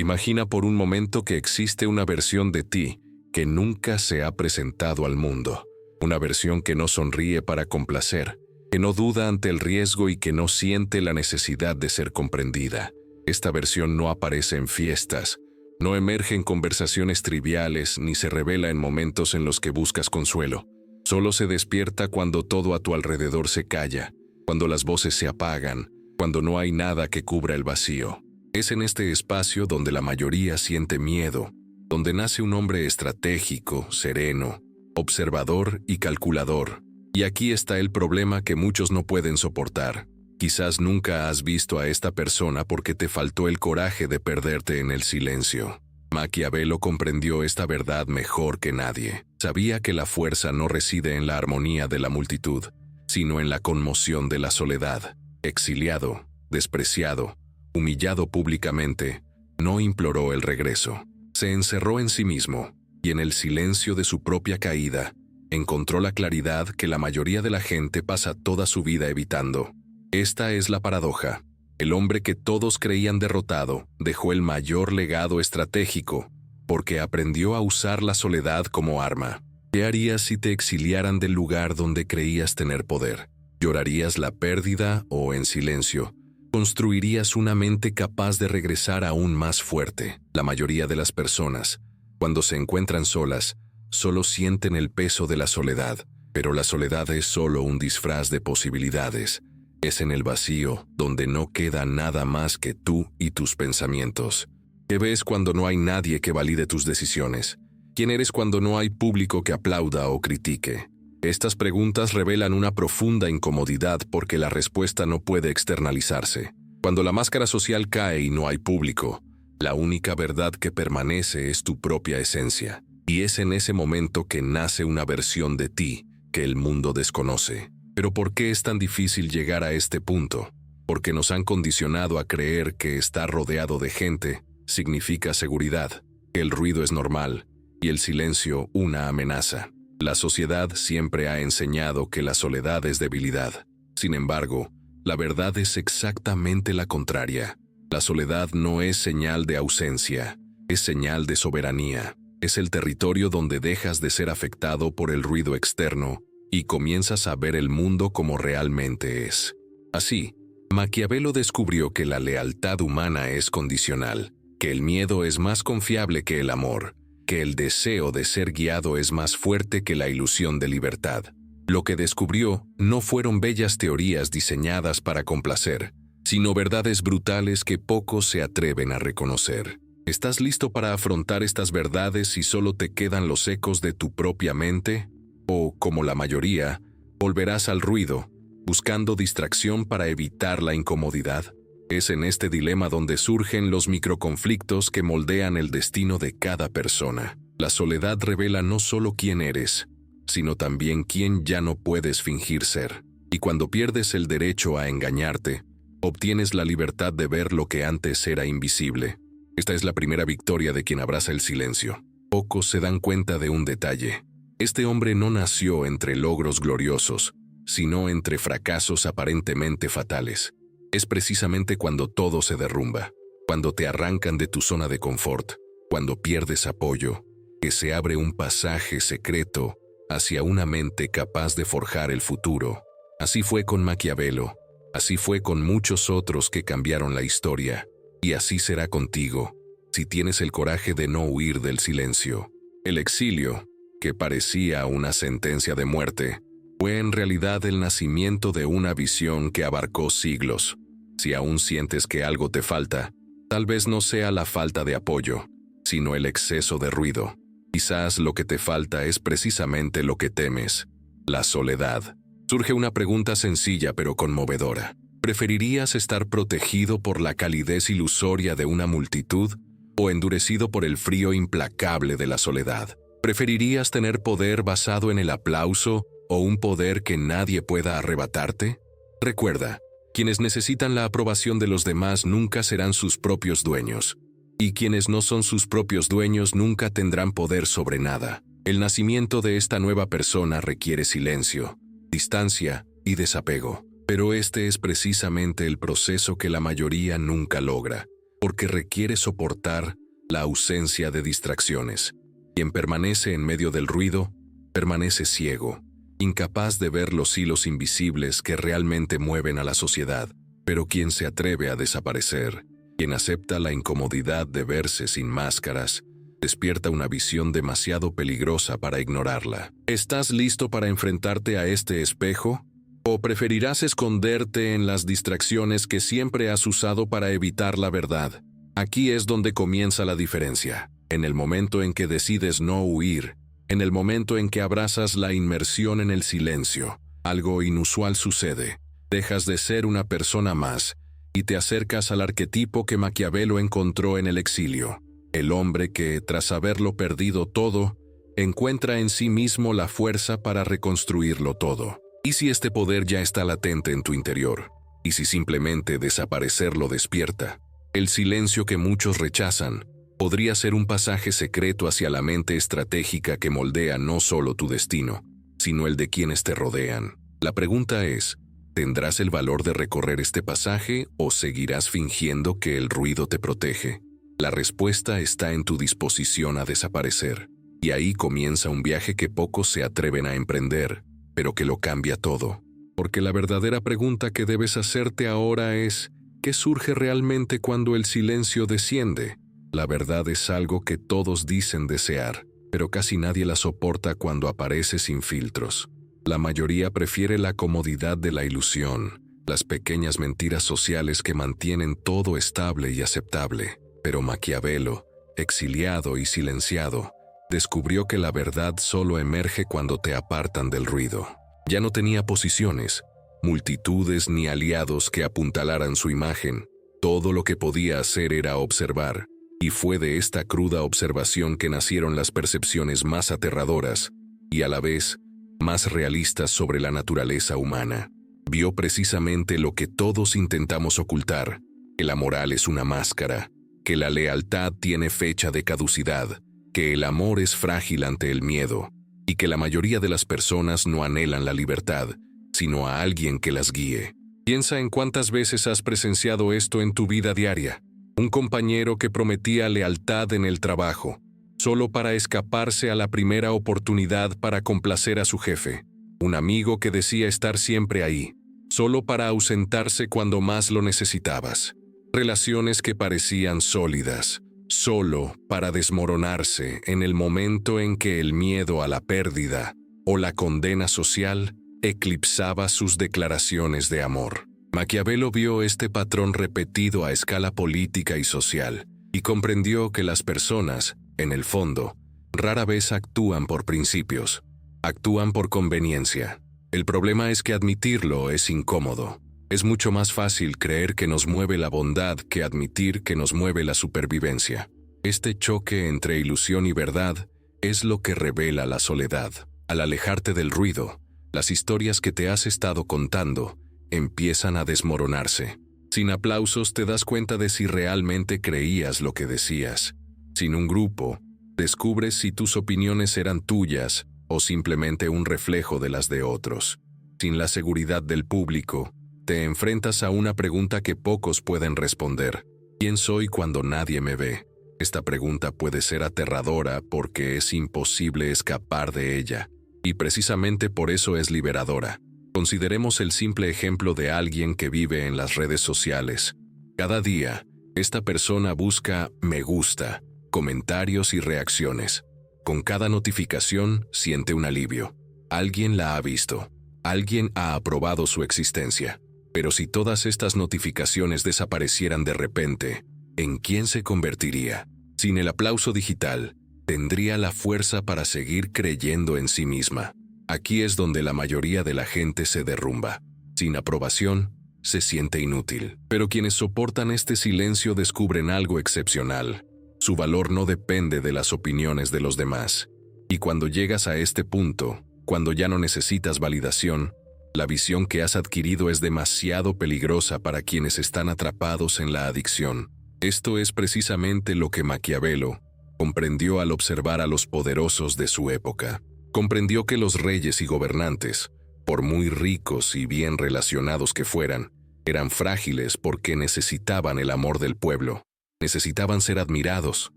Imagina por un momento que existe una versión de ti que nunca se ha presentado al mundo. Una versión que no sonríe para complacer, que no duda ante el riesgo y que no siente la necesidad de ser comprendida. Esta versión no aparece en fiestas, no emerge en conversaciones triviales ni se revela en momentos en los que buscas consuelo. Solo se despierta cuando todo a tu alrededor se calla, cuando las voces se apagan, cuando no hay nada que cubra el vacío. Es en este espacio donde la mayoría siente miedo, donde nace un hombre estratégico, sereno, observador y calculador. Y aquí está el problema que muchos no pueden soportar. Quizás nunca has visto a esta persona porque te faltó el coraje de perderte en el silencio. Maquiavelo comprendió esta verdad mejor que nadie. Sabía que la fuerza no reside en la armonía de la multitud, sino en la conmoción de la soledad. Exiliado, despreciado, humillado públicamente, no imploró el regreso. Se encerró en sí mismo, y en el silencio de su propia caída, encontró la claridad que la mayoría de la gente pasa toda su vida evitando. Esta es la paradoja. El hombre que todos creían derrotado dejó el mayor legado estratégico, porque aprendió a usar la soledad como arma. ¿Qué harías si te exiliaran del lugar donde creías tener poder? ¿Llorarías la pérdida o, en silencio, construirías una mente capaz de regresar aún más fuerte? La mayoría de las personas, cuando se encuentran solas, solo sienten el peso de la soledad, pero la soledad es solo un disfraz de posibilidades. Es en el vacío donde no queda nada más que tú y tus pensamientos. ¿Qué ves cuando no hay nadie que valide tus decisiones? ¿Quién eres cuando no hay público que aplauda o critique? Estas preguntas revelan una profunda incomodidad porque la respuesta no puede externalizarse. Cuando la máscara social cae y no hay público, la única verdad que permanece es tu propia esencia. Y es en ese momento que nace una versión de ti que el mundo desconoce. Pero ¿por qué es tan difícil llegar a este punto? Porque nos han condicionado a creer que estar rodeado de gente significa seguridad, que el ruido es normal y el silencio una amenaza. La sociedad siempre ha enseñado que la soledad es debilidad. Sin embargo, la verdad es exactamente la contraria. La soledad no es señal de ausencia, es señal de soberanía. Es el territorio donde dejas de ser afectado por el ruido externo y comienzas a ver el mundo como realmente es. Así, Maquiavelo descubrió que la lealtad humana es condicional, que el miedo es más confiable que el amor, que el deseo de ser guiado es más fuerte que la ilusión de libertad. Lo que descubrió no fueron bellas teorías diseñadas para complacer, sino verdades brutales que pocos se atreven a reconocer. ¿Estás listo para afrontar estas verdades si solo te quedan los ecos de tu propia mente? O, como la mayoría, volverás al ruido, buscando distracción para evitar la incomodidad. Es en este dilema donde surgen los microconflictos que moldean el destino de cada persona. La soledad revela no solo quién eres, sino también quién ya no puedes fingir ser. Y cuando pierdes el derecho a engañarte, obtienes la libertad de ver lo que antes era invisible. Esta es la primera victoria de quien abraza el silencio. Pocos se dan cuenta de un detalle. Este hombre no nació entre logros gloriosos, sino entre fracasos aparentemente fatales. Es precisamente cuando todo se derrumba, cuando te arrancan de tu zona de confort, cuando pierdes apoyo, que se abre un pasaje secreto hacia una mente capaz de forjar el futuro. Así fue con Maquiavelo, así fue con muchos otros que cambiaron la historia, y así será contigo, si tienes el coraje de no huir del silencio. El exilio, que parecía una sentencia de muerte, fue en realidad el nacimiento de una visión que abarcó siglos. Si aún sientes que algo te falta, tal vez no sea la falta de apoyo, sino el exceso de ruido. Quizás lo que te falta es precisamente lo que temes, la soledad. Surge una pregunta sencilla pero conmovedora. ¿Preferirías estar protegido por la calidez ilusoria de una multitud o endurecido por el frío implacable de la soledad? ¿Preferirías tener poder basado en el aplauso o un poder que nadie pueda arrebatarte? Recuerda, quienes necesitan la aprobación de los demás nunca serán sus propios dueños, y quienes no son sus propios dueños nunca tendrán poder sobre nada. El nacimiento de esta nueva persona requiere silencio, distancia y desapego, pero este es precisamente el proceso que la mayoría nunca logra, porque requiere soportar la ausencia de distracciones. Quien permanece en medio del ruido, permanece ciego, incapaz de ver los hilos invisibles que realmente mueven a la sociedad. Pero quien se atreve a desaparecer, quien acepta la incomodidad de verse sin máscaras, despierta una visión demasiado peligrosa para ignorarla. ¿Estás listo para enfrentarte a este espejo? ¿O preferirás esconderte en las distracciones que siempre has usado para evitar la verdad? Aquí es donde comienza la diferencia. En el momento en que decides no huir, en el momento en que abrazas la inmersión en el silencio, algo inusual sucede. Dejas de ser una persona más y te acercas al arquetipo que Maquiavelo encontró en el exilio. El hombre que, tras haberlo perdido todo, encuentra en sí mismo la fuerza para reconstruirlo todo. ¿Y si este poder ya está latente en tu interior? ¿Y si simplemente desaparecerlo despierta? El silencio que muchos rechazan podría ser un pasaje secreto hacia la mente estratégica que moldea no solo tu destino, sino el de quienes te rodean. La pregunta es, ¿tendrás el valor de recorrer este pasaje o seguirás fingiendo que el ruido te protege? La respuesta está en tu disposición a desaparecer. Y ahí comienza un viaje que pocos se atreven a emprender, pero que lo cambia todo. Porque la verdadera pregunta que debes hacerte ahora es, ¿qué surge realmente cuando el silencio desciende? La verdad es algo que todos dicen desear, pero casi nadie la soporta cuando aparece sin filtros. La mayoría prefiere la comodidad de la ilusión, las pequeñas mentiras sociales que mantienen todo estable y aceptable. Pero Maquiavelo, exiliado y silenciado, descubrió que la verdad solo emerge cuando te apartan del ruido. Ya no tenía posiciones, multitudes ni aliados que apuntalaran su imagen. Todo lo que podía hacer era observar, y fue de esta cruda observación que nacieron las percepciones más aterradoras y a la vez más realistas sobre la naturaleza humana. Vio precisamente lo que todos intentamos ocultar, que la moral es una máscara, que la lealtad tiene fecha de caducidad, que el amor es frágil ante el miedo, y que la mayoría de las personas no anhelan la libertad, sino a alguien que las guíe. Piensa en cuántas veces has presenciado esto en tu vida diaria. Un compañero que prometía lealtad en el trabajo, solo para escaparse a la primera oportunidad para complacer a su jefe. Un amigo que decía estar siempre ahí, solo para ausentarse cuando más lo necesitabas. Relaciones que parecían sólidas, solo para desmoronarse en el momento en que el miedo a la pérdida o la condena social eclipsaba sus declaraciones de amor. Maquiavelo vio este patrón repetido a escala política y social, y comprendió que las personas, en el fondo, rara vez actúan por principios, actúan por conveniencia. El problema es que admitirlo es incómodo. Es mucho más fácil creer que nos mueve la bondad que admitir que nos mueve la supervivencia. Este choque entre ilusión y verdad es lo que revela la soledad. Al alejarte del ruido, las historias que te has estado contando empiezan a desmoronarse. Sin aplausos te das cuenta de si realmente creías lo que decías. Sin un grupo, descubres si tus opiniones eran tuyas o simplemente un reflejo de las de otros. Sin la seguridad del público, te enfrentas a una pregunta que pocos pueden responder. ¿Quién soy cuando nadie me ve? Esta pregunta puede ser aterradora porque es imposible escapar de ella, y precisamente por eso es liberadora. Consideremos el simple ejemplo de alguien que vive en las redes sociales. Cada día, esta persona busca me gusta, comentarios y reacciones. Con cada notificación siente un alivio. Alguien la ha visto. Alguien ha aprobado su existencia. Pero si todas estas notificaciones desaparecieran de repente, ¿en quién se convertiría? Sin el aplauso digital, tendría la fuerza para seguir creyendo en sí misma. Aquí es donde la mayoría de la gente se derrumba. Sin aprobación, se siente inútil. Pero quienes soportan este silencio descubren algo excepcional. Su valor no depende de las opiniones de los demás. Y cuando llegas a este punto, cuando ya no necesitas validación, la visión que has adquirido es demasiado peligrosa para quienes están atrapados en la adicción. Esto es precisamente lo que Maquiavelo comprendió al observar a los poderosos de su época. Comprendió que los reyes y gobernantes, por muy ricos y bien relacionados que fueran, eran frágiles porque necesitaban el amor del pueblo. Necesitaban ser admirados,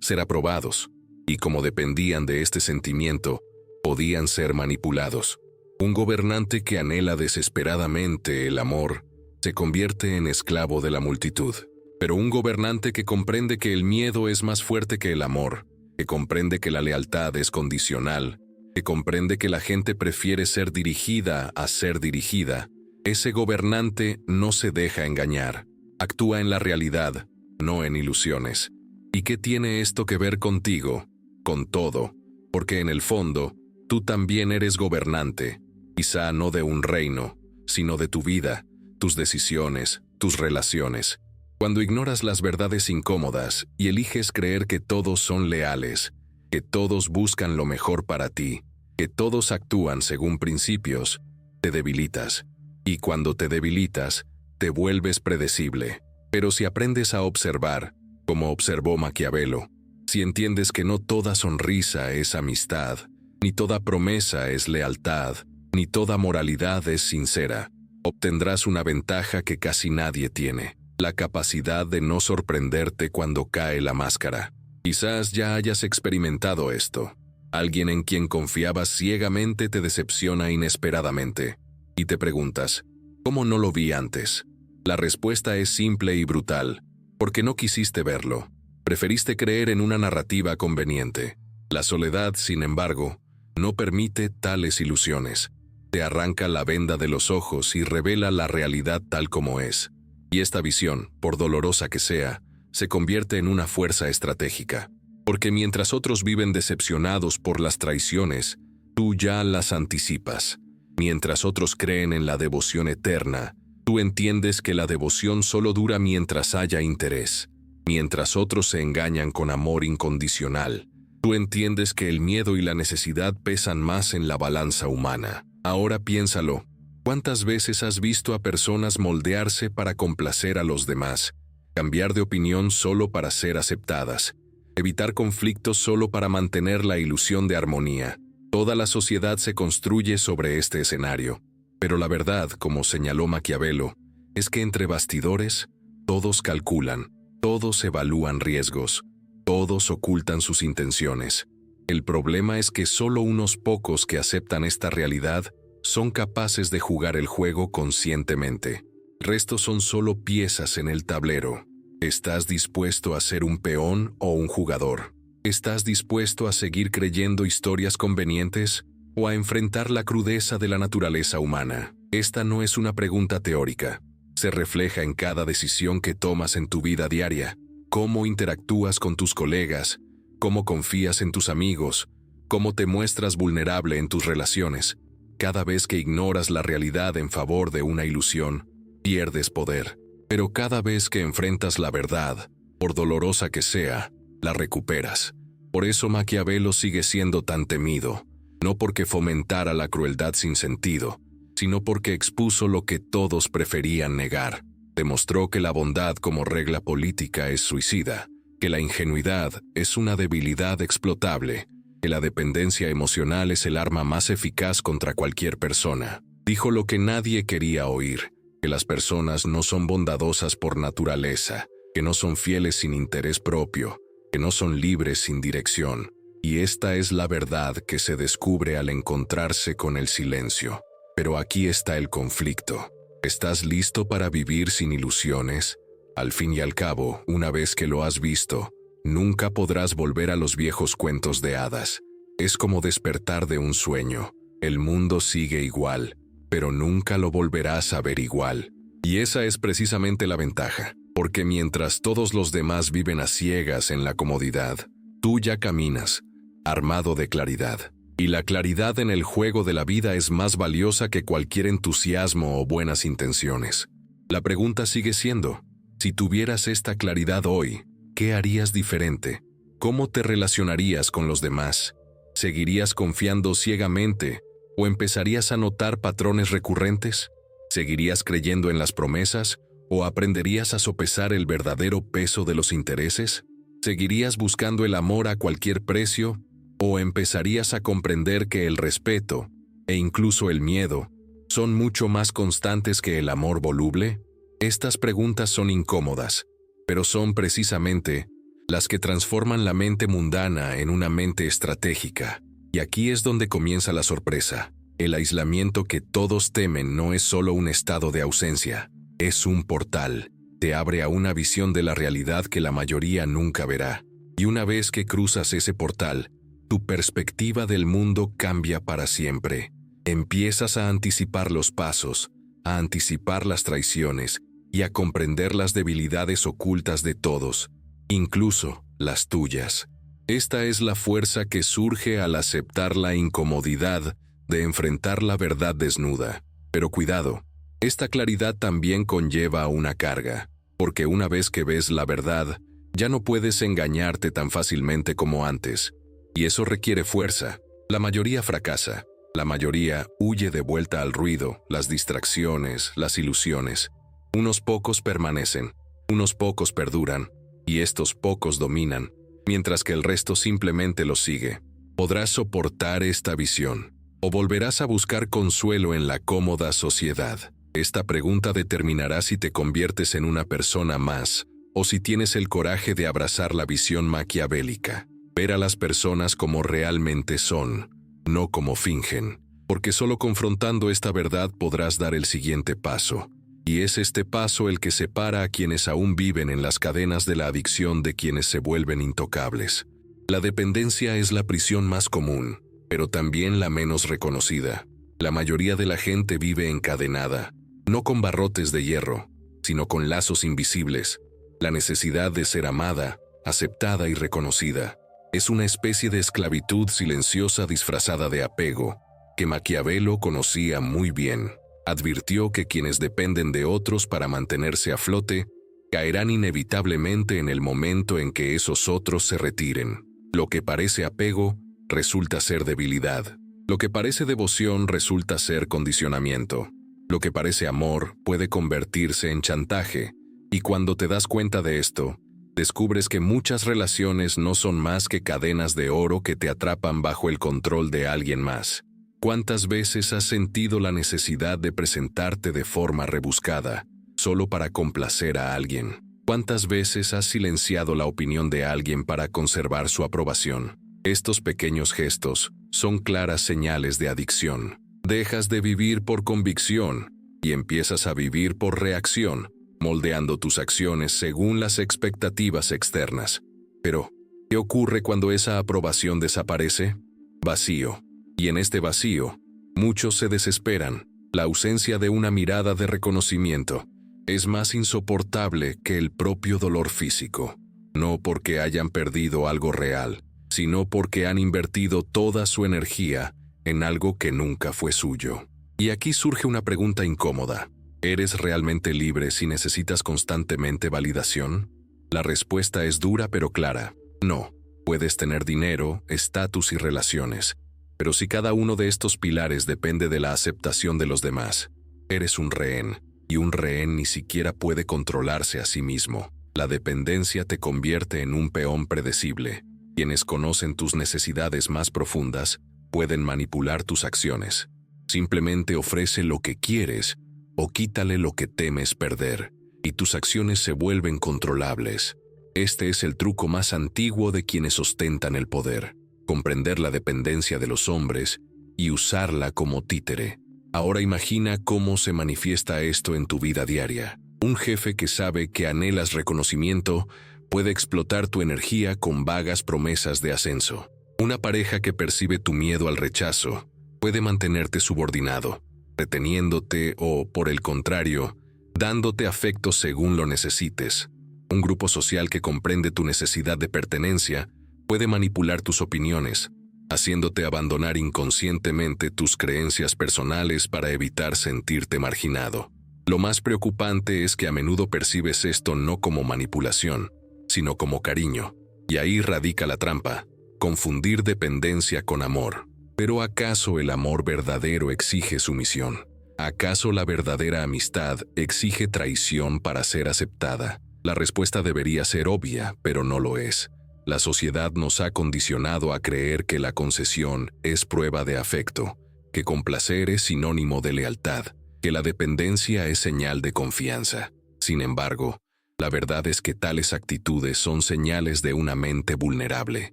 ser aprobados, y como dependían de este sentimiento, podían ser manipulados. Un gobernante que anhela desesperadamente el amor se convierte en esclavo de la multitud. Pero un gobernante que comprende que el miedo es más fuerte que el amor, que comprende que la lealtad es condicional, que comprende que la gente prefiere ser dirigida a ser dirigida, ese gobernante no se deja engañar, actúa en la realidad, no en ilusiones. ¿Y qué tiene esto que ver contigo? Con todo, porque en el fondo, tú también eres gobernante, quizá no de un reino, sino de tu vida, tus decisiones, tus relaciones. Cuando ignoras las verdades incómodas y eliges creer que todos son leales, que todos buscan lo mejor para ti, que todos actúan según principios, te debilitas. Y cuando te debilitas, te vuelves predecible. Pero si aprendes a observar, como observó Maquiavelo, si entiendes que no toda sonrisa es amistad, ni toda promesa es lealtad, ni toda moralidad es sincera, obtendrás una ventaja que casi nadie tiene. La capacidad de no sorprenderte cuando cae la máscara. Quizás ya hayas experimentado esto. Alguien en quien confiabas ciegamente te decepciona inesperadamente. Y te preguntas, ¿cómo no lo vi antes? La respuesta es simple y brutal, porque no quisiste verlo. Preferiste creer en una narrativa conveniente. La soledad, sin embargo, no permite tales ilusiones. Te arranca la venda de los ojos y revela la realidad tal como es. Y esta visión, por dolorosa que sea, se convierte en una fuerza estratégica. Porque mientras otros viven decepcionados por las traiciones, tú ya las anticipas. Mientras otros creen en la devoción eterna, tú entiendes que la devoción solo dura mientras haya interés. Mientras otros se engañan con amor incondicional, tú entiendes que el miedo y la necesidad pesan más en la balanza humana. Ahora piénsalo. ¿Cuántas veces has visto a personas moldearse para complacer a los demás, cambiar de opinión solo para ser aceptadas, evitar conflictos solo para mantener la ilusión de armonía? Toda la sociedad se construye sobre este escenario. Pero la verdad, como señaló Maquiavelo, es que entre bastidores, todos calculan, todos evalúan riesgos, todos ocultan sus intenciones. El problema es que solo unos pocos que aceptan esta realidad son capaces de jugar el juego conscientemente. El resto son solo piezas en el tablero. ¿Estás dispuesto a ser un peón o un jugador? ¿Estás dispuesto a seguir creyendo historias convenientes o a enfrentar la crudeza de la naturaleza humana? Esta no es una pregunta teórica. Se refleja en cada decisión que tomas en tu vida diaria. Cómo interactúas con tus colegas, cómo confías en tus amigos, cómo te muestras vulnerable en tus relaciones. Cada vez que ignoras la realidad en favor de una ilusión, pierdes poder. Pero cada vez que enfrentas la verdad, por dolorosa que sea, la recuperas. Por eso Maquiavelo sigue siendo tan temido, no porque fomentara la crueldad sin sentido, sino porque expuso lo que todos preferían negar. Demostró que la bondad como regla política es suicida, que la ingenuidad es una debilidad explotable, que la dependencia emocional es el arma más eficaz contra cualquier persona. Dijo lo que nadie quería oír, que las personas no son bondadosas por naturaleza, que no son fieles sin interés propio, que no son libres sin dirección. Y esta es la verdad que se descubre al encontrarse con el silencio. Pero aquí está el conflicto. ¿Estás listo para vivir sin ilusiones? Al fin y al cabo, una vez que lo has visto, nunca podrás volver a los viejos cuentos de hadas. Es como despertar de un sueño. El mundo sigue igual, pero nunca lo volverás a ver igual. Y esa es precisamente la ventaja, porque mientras todos los demás viven a ciegas en la comodidad, tú ya caminas, armado de claridad. Y la claridad en el juego de la vida es más valiosa que cualquier entusiasmo o buenas intenciones. La pregunta sigue siendo, si tuvieras esta claridad hoy, ¿qué harías diferente? ¿Cómo te relacionarías con los demás? ¿Seguirías confiando ciegamente o empezarías a notar patrones recurrentes? ¿Seguirías creyendo en las promesas o aprenderías a sopesar el verdadero peso de los intereses? ¿Seguirías buscando el amor a cualquier precio o empezarías a comprender que el respeto e incluso el miedo son mucho más constantes que el amor voluble? Estas preguntas son incómodas, pero son precisamente las que transforman la mente mundana en una mente estratégica. Y aquí es donde comienza la sorpresa. El aislamiento que todos temen no es solo un estado de ausencia, es un portal. Te abre a una visión de la realidad que la mayoría nunca verá. Y una vez que cruzas ese portal, tu perspectiva del mundo cambia para siempre. Empiezas a anticipar los pasos, a anticipar las traiciones y a comprender las debilidades ocultas de todos, incluso las tuyas. Esta es la fuerza que surge al aceptar la incomodidad de enfrentar la verdad desnuda. Pero cuidado, esta claridad también conlleva una carga, porque una vez que ves la verdad, ya no puedes engañarte tan fácilmente como antes. Y eso requiere fuerza. La mayoría fracasa. La mayoría huye de vuelta al ruido, las distracciones, las ilusiones. Unos pocos permanecen, unos pocos perduran, y estos pocos dominan, mientras que el resto simplemente los sigue. ¿Podrás soportar esta visión? ¿O volverás a buscar consuelo en la cómoda sociedad? Esta pregunta determinará si te conviertes en una persona más, o si tienes el coraje de abrazar la visión maquiavélica. Ver a las personas como realmente son, no como fingen, porque solo confrontando esta verdad podrás dar el siguiente paso. Y es este paso el que separa a quienes aún viven en las cadenas de la adicción de quienes se vuelven intocables. La dependencia es la prisión más común, pero también la menos reconocida. La mayoría de la gente vive encadenada, no con barrotes de hierro, sino con lazos invisibles. La necesidad de ser amada, aceptada y reconocida. Es una especie de esclavitud silenciosa disfrazada de apego, que Maquiavelo conocía muy bien. Advirtió que quienes dependen de otros para mantenerse a flote, caerán inevitablemente en el momento en que esos otros se retiren. Lo que parece apego, resulta ser debilidad. Lo que parece devoción resulta ser condicionamiento. Lo que parece amor puede convertirse en chantaje, y cuando te das cuenta de esto, descubres que muchas relaciones no son más que cadenas de oro que te atrapan bajo el control de alguien más. ¿Cuántas veces has sentido la necesidad de presentarte de forma rebuscada, solo para complacer a alguien? ¿Cuántas veces has silenciado la opinión de alguien para conservar su aprobación? Estos pequeños gestos son claras señales de adicción. Dejas de vivir por convicción y empiezas a vivir por reacción, moldeando tus acciones según las expectativas externas. Pero, ¿qué ocurre cuando esa aprobación desaparece? Vacío. Y en este vacío, muchos se desesperan. La ausencia de una mirada de reconocimiento es más insoportable que el propio dolor físico. No porque hayan perdido algo real, sino porque han invertido toda su energía en algo que nunca fue suyo. Y aquí surge una pregunta incómoda. ¿Eres realmente libre si necesitas constantemente validación? La respuesta es dura pero clara. No. Puedes tener dinero, estatus y relaciones. Pero si cada uno de estos pilares depende de la aceptación de los demás, eres un rehén, y un rehén ni siquiera puede controlarse a sí mismo. La dependencia te convierte en un peón predecible. Quienes conocen tus necesidades más profundas pueden manipular tus acciones. Simplemente ofrece lo que quieres o quítale lo que temes perder, y tus acciones se vuelven controlables. Este es el truco más antiguo de quienes ostentan el poder. Comprender la dependencia de los hombres y usarla como títere. Ahora imagina cómo se manifiesta esto en tu vida diaria. Un jefe que sabe que anhelas reconocimiento puede explotar tu energía con vagas promesas de ascenso. Una pareja que percibe tu miedo al rechazo puede mantenerte subordinado, reteniéndote o, por el contrario, dándote afecto según lo necesites. Un grupo social que comprende tu necesidad de pertenencia puede manipular tus opiniones, haciéndote abandonar inconscientemente tus creencias personales para evitar sentirte marginado. Lo más preocupante es que a menudo percibes esto no como manipulación, sino como cariño. Y ahí radica la trampa: confundir dependencia con amor. Pero ¿acaso el amor verdadero exige sumisión? ¿Acaso la verdadera amistad exige traición para ser aceptada? La respuesta debería ser obvia, pero no lo es. La sociedad nos ha condicionado a creer que la concesión es prueba de afecto, que complacer es sinónimo de lealtad, que la dependencia es señal de confianza. Sin embargo, La verdad es que tales actitudes son señales de una mente vulnerable.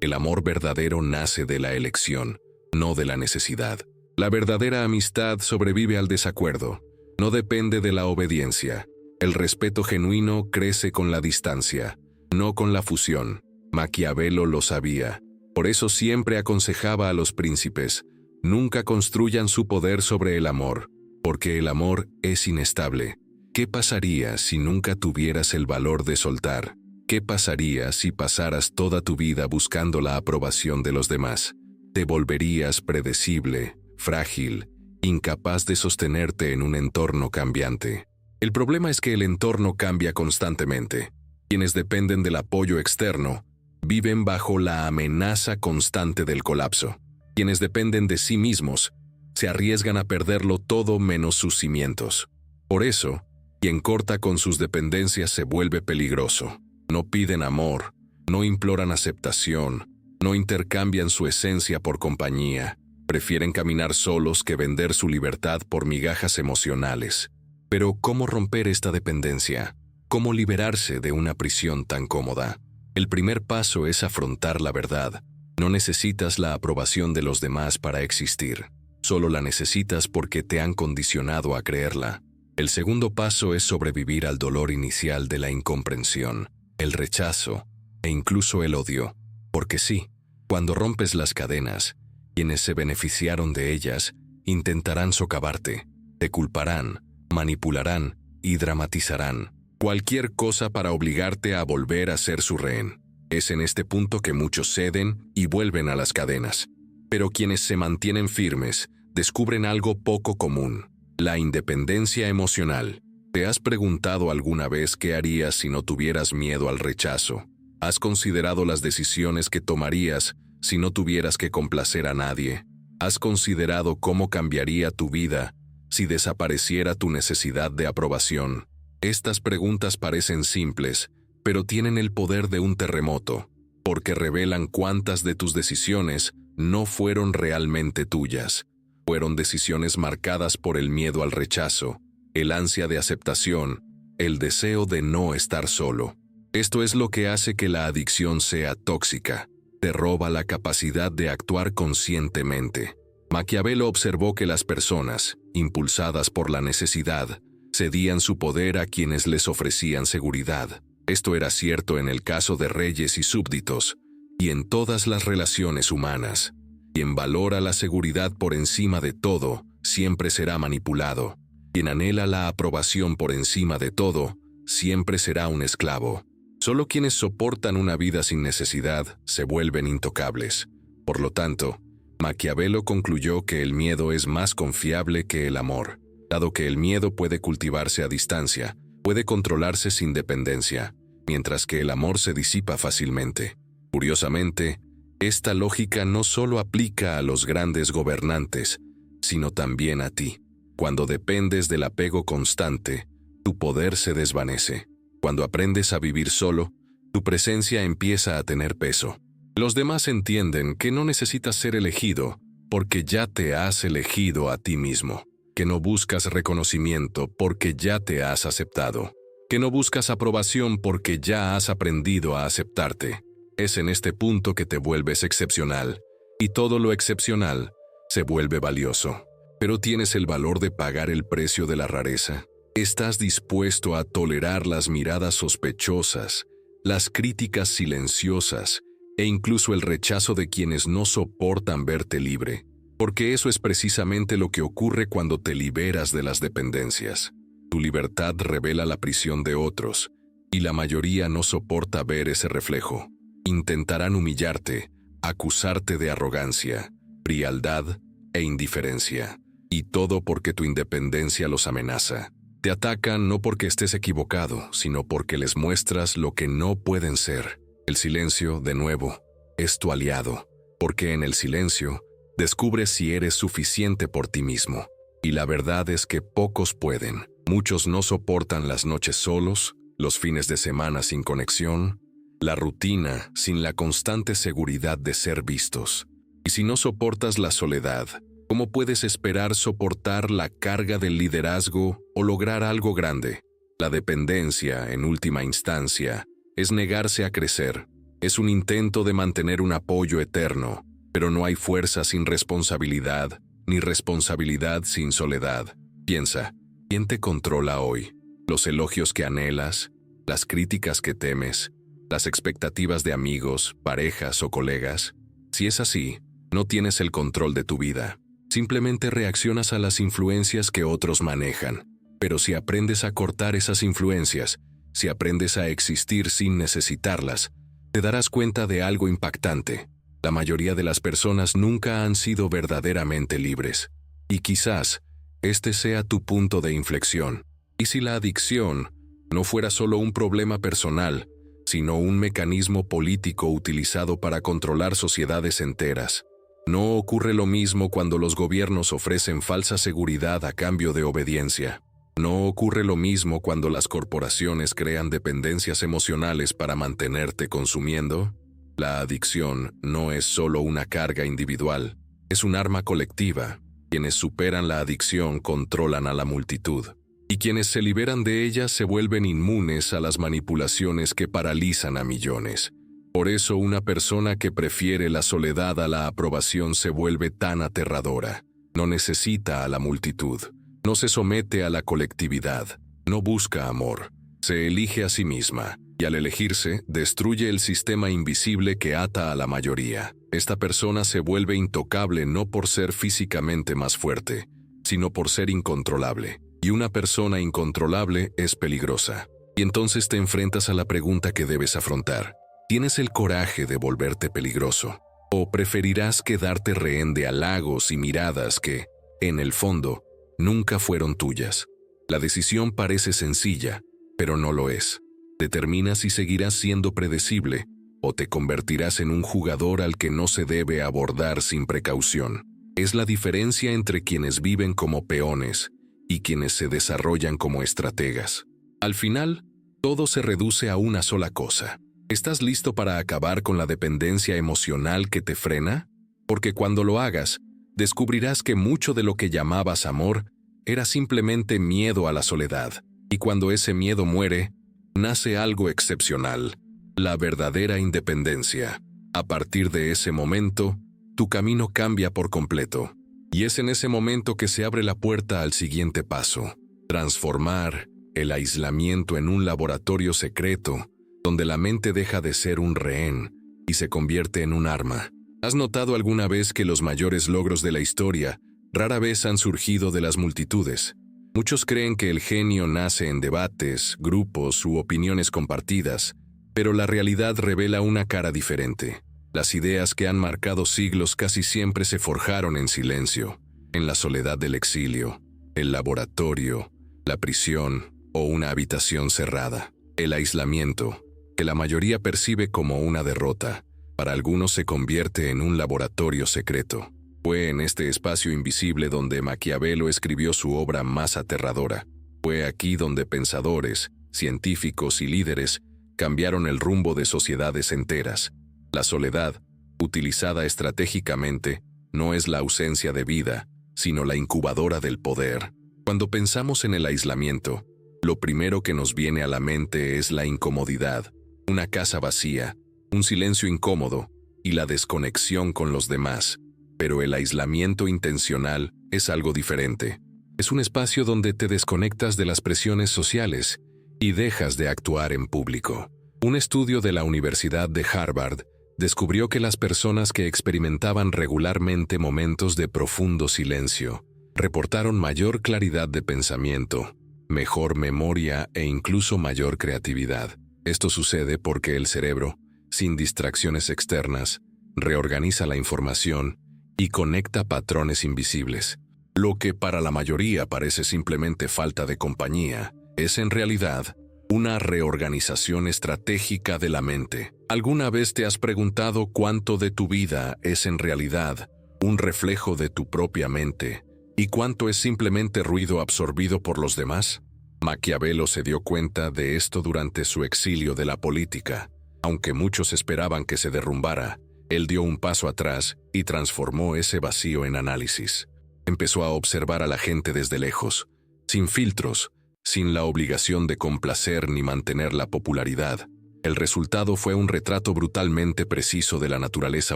El amor verdadero nace de la elección, no de la necesidad. La verdadera amistad sobrevive al desacuerdo, no depende de la obediencia. El respeto genuino crece con la distancia, no con la fusión. Maquiavelo lo sabía. Por eso siempre aconsejaba a los príncipes: nunca construyan su poder sobre el amor, porque el amor es inestable. ¿Qué pasaría si nunca tuvieras el valor de soltar? ¿Qué pasaría si pasaras toda tu vida buscando la aprobación de los demás? Te volverías predecible, frágil, incapaz de sostenerte en un entorno cambiante. El problema es que el entorno cambia constantemente. Quienes dependen del apoyo externo viven bajo la amenaza constante del colapso. Quienes dependen de sí mismos se arriesgan a perderlo todo menos sus cimientos. Por eso, quien corta con sus dependencias se vuelve peligroso. No piden amor, no imploran aceptación, no intercambian su esencia por compañía. Prefieren caminar solos que vender su libertad por migajas emocionales. Pero ¿cómo romper esta dependencia? ¿Cómo liberarse de una prisión tan cómoda? El primer paso es afrontar la verdad. No necesitas la aprobación de los demás para existir. Solo la necesitas porque te han condicionado a creerla. El segundo paso es sobrevivir al dolor inicial de la incomprensión, el rechazo e incluso el odio. Porque sí, cuando rompes las cadenas, quienes se beneficiaron de ellas intentarán socavarte, te culparán, manipularán y dramatizarán. Cualquier cosa para obligarte a volver a ser su rehén. Es en este punto que muchos ceden y vuelven a las cadenas. Pero quienes se mantienen firmes descubren algo poco común: la independencia emocional. ¿Te has preguntado alguna vez qué harías si no tuvieras miedo al rechazo? ¿Has considerado las decisiones que tomarías si no tuvieras que complacer a nadie? ¿Has considerado cómo cambiaría tu vida si desapareciera tu necesidad de aprobación? Estas preguntas parecen simples, pero tienen el poder de un terremoto, porque revelan cuántas de tus decisiones no fueron realmente tuyas. Fueron decisiones marcadas por el miedo al rechazo, el ansia de aceptación, el deseo de no estar solo. Esto es lo que hace que la adicción sea tóxica. Te roba la capacidad de actuar conscientemente. Maquiavelo observó que las personas, impulsadas por la necesidad, cedían su poder a quienes les ofrecían seguridad. Esto era cierto en el caso de reyes y súbditos, y en todas las relaciones humanas. Quien valora la seguridad por encima de todo, siempre será manipulado. Quien anhela la aprobación por encima de todo, siempre será un esclavo. Solo quienes soportan una vida sin necesidad se vuelven intocables. Por lo tanto, Maquiavelo concluyó que el miedo es más confiable que el amor. Dado que el miedo puede cultivarse a distancia, puede controlarse sin dependencia, mientras que el amor se disipa fácilmente. Curiosamente, esta lógica no solo aplica a los grandes gobernantes, sino también a ti. Cuando dependes del apego constante, tu poder se desvanece. Cuando aprendes a vivir solo, tu presencia empieza a tener peso. Los demás entienden que no necesitas ser elegido, porque ya te has elegido a ti mismo. Que no buscas reconocimiento porque ya te has aceptado. Que no buscas aprobación porque ya has aprendido a aceptarte. Es en este punto que te vuelves excepcional, y todo lo excepcional se vuelve valioso. Pero ¿tienes el valor de pagar el precio de la rareza? ¿Estás dispuesto a tolerar las miradas sospechosas, las críticas silenciosas e incluso el rechazo de quienes no soportan verte libre? Porque eso es precisamente lo que ocurre cuando te liberas de las dependencias. Tu libertad revela la prisión de otros, y la mayoría no soporta ver ese reflejo. Intentarán humillarte, acusarte de arrogancia, frialdad e indiferencia, y todo porque tu independencia los amenaza. Te atacan no porque estés equivocado, sino porque les muestras lo que no pueden ser. El silencio, de nuevo, es tu aliado, porque en el silencio descubres si eres suficiente por ti mismo. Y la verdad es que pocos pueden. Muchos no soportan las noches solos, los fines de semana sin conexión, la rutina sin la constante seguridad de ser vistos. Y si no soportas la soledad, ¿cómo puedes esperar soportar la carga del liderazgo o lograr algo grande? La dependencia, en última instancia, es negarse a crecer. Es un intento de mantener un apoyo eterno, pero no hay fuerza sin responsabilidad, ni responsabilidad sin soledad. Piensa, ¿quién te controla hoy? ¿Los elogios que anhelas? ¿Las críticas que temes? ¿Las expectativas de amigos, parejas o colegas? Si es así, no tienes el control de tu vida. Simplemente reaccionas a las influencias que otros manejan. Pero si aprendes a cortar esas influencias, si aprendes a existir sin necesitarlas, te darás cuenta de algo impactante. La mayoría de las personas nunca han sido verdaderamente libres. Y quizás este sea tu punto de inflexión. ¿Y si la adicción no fuera solo un problema personal, sino un mecanismo político utilizado para controlar sociedades enteras? No ocurre lo mismo cuando los gobiernos ofrecen falsa seguridad a cambio de obediencia. No ocurre lo mismo cuando las corporaciones crean dependencias emocionales para mantenerte consumiendo. La adicción no es solo una carga individual, es un arma colectiva. Quienes superan la adicción controlan a la multitud, y quienes se liberan de ella se vuelven inmunes a las manipulaciones que paralizan a millones. Por eso una persona que prefiere la soledad a la aprobación se vuelve tan aterradora. No necesita a la multitud. No se somete a la colectividad, no busca amor, se elige a sí misma, y al elegirse, destruye el sistema invisible que ata a la mayoría. Esta persona se vuelve intocable no por ser físicamente más fuerte, sino por ser incontrolable. Y una persona incontrolable es peligrosa. Y entonces te enfrentas a la pregunta que debes afrontar. ¿Tienes el coraje de volverte peligroso? ¿O preferirás quedarte rehén de halagos y miradas que, en el fondo, nunca fueron tuyas? La decisión parece sencilla, pero no lo es. Determinas si seguirás siendo predecible o te convertirás en un jugador al que no se debe abordar sin precaución. Es la diferencia entre quienes viven como peones y quienes se desarrollan como estrategas. Al final, todo se reduce a una sola cosa. ¿Estás listo para acabar con la dependencia emocional que te frena? Porque cuando lo hagas, descubrirás que mucho de lo que llamabas amor era simplemente miedo a la soledad. Y cuando ese miedo muere, nace algo excepcional, la verdadera independencia. A partir de ese momento, tu camino cambia por completo. Y es en ese momento que se abre la puerta al siguiente paso: transformar el aislamiento en un laboratorio secreto, donde la mente deja de ser un rehén y se convierte en un arma. ¿Has notado alguna vez que los mayores logros de la historia rara vez han surgido de las multitudes? Muchos creen que el genio nace en debates, grupos u opiniones compartidas, pero la realidad revela una cara diferente. Las ideas que han marcado siglos casi siempre se forjaron en silencio, en la soledad del exilio, el laboratorio, la prisión o una habitación cerrada. El aislamiento, que la mayoría percibe como una derrota, para algunos se convierte en un laboratorio secreto. Fue en este espacio invisible donde Maquiavelo escribió su obra más aterradora. Fue aquí donde pensadores, científicos y líderes cambiaron el rumbo de sociedades enteras. La soledad, utilizada estratégicamente, no es la ausencia de vida, sino la incubadora del poder. Cuando pensamos en el aislamiento, lo primero que nos viene a la mente es la incomodidad, una casa vacía, un silencio incómodo y la desconexión con los demás. Pero el aislamiento intencional es algo diferente. Es un espacio donde te desconectas de las presiones sociales y dejas de actuar en público. Un estudio de la Universidad de Harvard descubrió que las personas que experimentaban regularmente momentos de profundo silencio reportaron mayor claridad de pensamiento, mejor memoria e incluso mayor creatividad. Esto sucede porque el cerebro, sin distracciones externas, reorganiza la información y conecta patrones invisibles. Lo que para la mayoría parece simplemente falta de compañía, es en realidad una reorganización estratégica de la mente. ¿Alguna vez te has preguntado cuánto de tu vida es en realidad un reflejo de tu propia mente y cuánto es simplemente ruido absorbido por los demás? Maquiavelo se dio cuenta de esto durante su exilio de la política. Aunque muchos esperaban que se derrumbara, él dio un paso atrás y transformó ese vacío en análisis. Empezó a observar a la gente desde lejos, sin filtros, sin la obligación de complacer ni mantener la popularidad. El resultado fue un retrato brutalmente preciso de la naturaleza